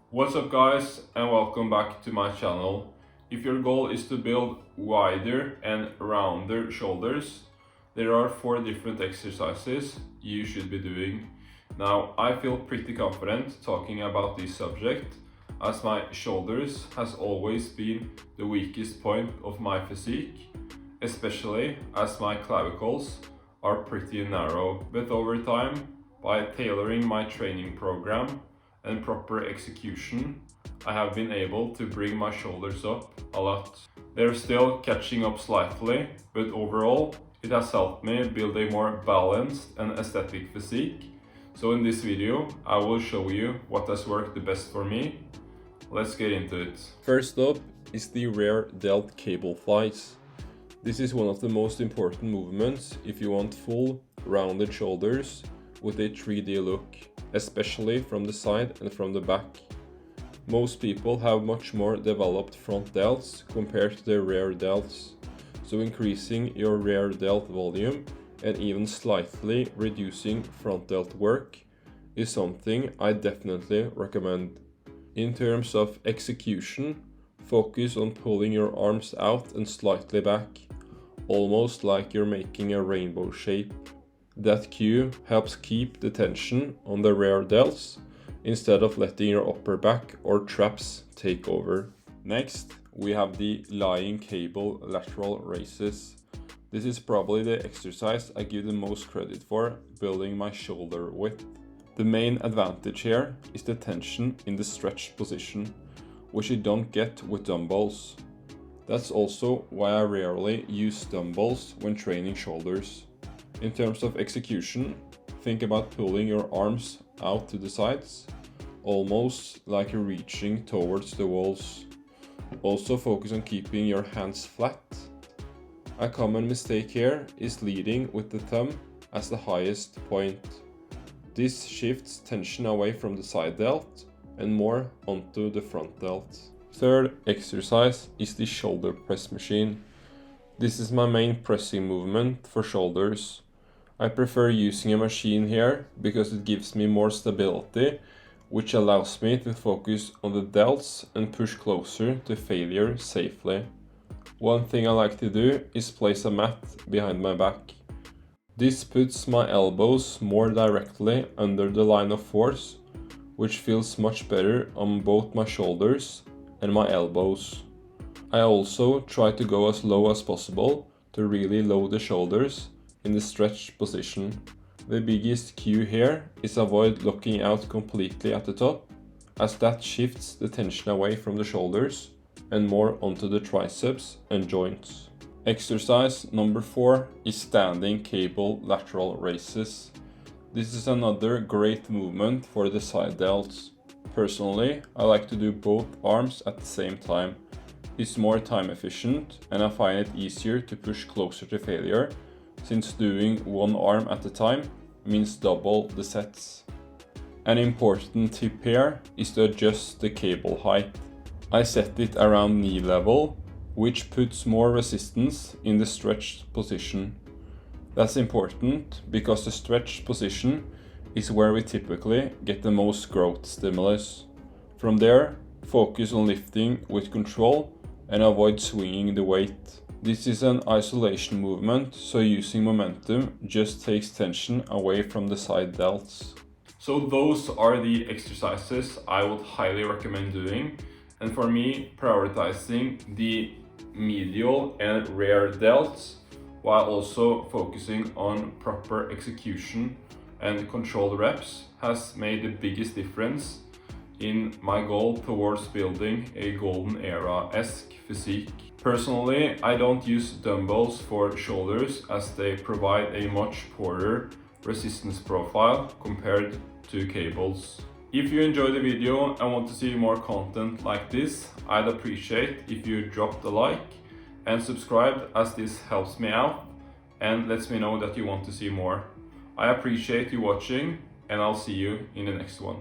What's up guys, and welcome back to my channel. If your goal is to build wider and rounder shoulders, there are 4 different exercises you should be doing. Now, I feel pretty confident talking about this subject as my shoulders has always been the weakest point of my physique, especially as my clavicles are pretty narrow. But over time, by tailoring my training program and proper execution, I have been able to bring my shoulders up a lot. They're still catching up slightly, but overall it has helped me build a more balanced and aesthetic physique. So in this video I will show you what has worked the best for me. Let's get into it. First up is the rear delt cable flies. This is one of the most important movements if you want full rounded shoulders with a 3D look, especially from the side and from the back. Most people have much more developed front delts compared to their rear delts, so increasing your rear delt volume and even slightly reducing front delt work is something I definitely recommend. In terms of execution, focus on pulling your arms out and slightly back, almost like you're making a rainbow shape. That cue helps keep the tension on the rear delts instead of letting your upper back or traps take over. Next, we have the lying cable lateral raises. This is probably the exercise I give the most credit for building my shoulder width. The main advantage here is the tension in the stretch position, which you don't get with dumbbells. That's also why I rarely use dumbbells when training shoulders. In terms of execution, think about pulling your arms out to the sides, almost like you're reaching towards the walls. Also focus on keeping your hands flat. A common mistake here is leading with the thumb as the highest point. This shifts tension away from the side delt and more onto the front delt. Third exercise is the shoulder press machine. This is my main pressing movement for shoulders. I prefer using a machine here because it gives me more stability, which allows me to focus on the delts and push closer to failure safely. One thing I like to do is place a mat behind my back. This puts my elbows more directly under the line of force, which feels much better on both my shoulders and my elbows. I also try to go as low as possible to really load the shoulders in the stretch position. The biggest cue here is avoid locking out completely at the top, as that shifts the tension away from the shoulders and more onto the triceps and joints. Exercise number 4 is standing cable lateral raises. This is another great movement for the side delts. Personally, I like to do both arms at the same time. It's more time efficient and I find it easier to push closer to failure, since doing one arm at a time means double the sets. An important tip here is to adjust the cable height. I set it around knee level, which puts more resistance in the stretched position. That's important because the stretched position is where we typically get the most growth stimulus. From there, focus on lifting with control and avoid swinging the weight. This is an isolation movement, so using momentum just takes tension away from the side delts. So those are the exercises I would highly recommend doing. And for me, prioritizing the medial and rear delts while also focusing on proper execution and controlled reps has made the biggest difference in my goal towards building a golden era-esque physique. Personally, I don't use dumbbells for shoulders as they provide a much poorer resistance profile compared to cables. If you enjoyed the video and want to see more content like this, I'd appreciate if you dropped a like and subscribe, as this helps me out and lets me know that you want to see more. I appreciate you watching, and I'll see you in the next one.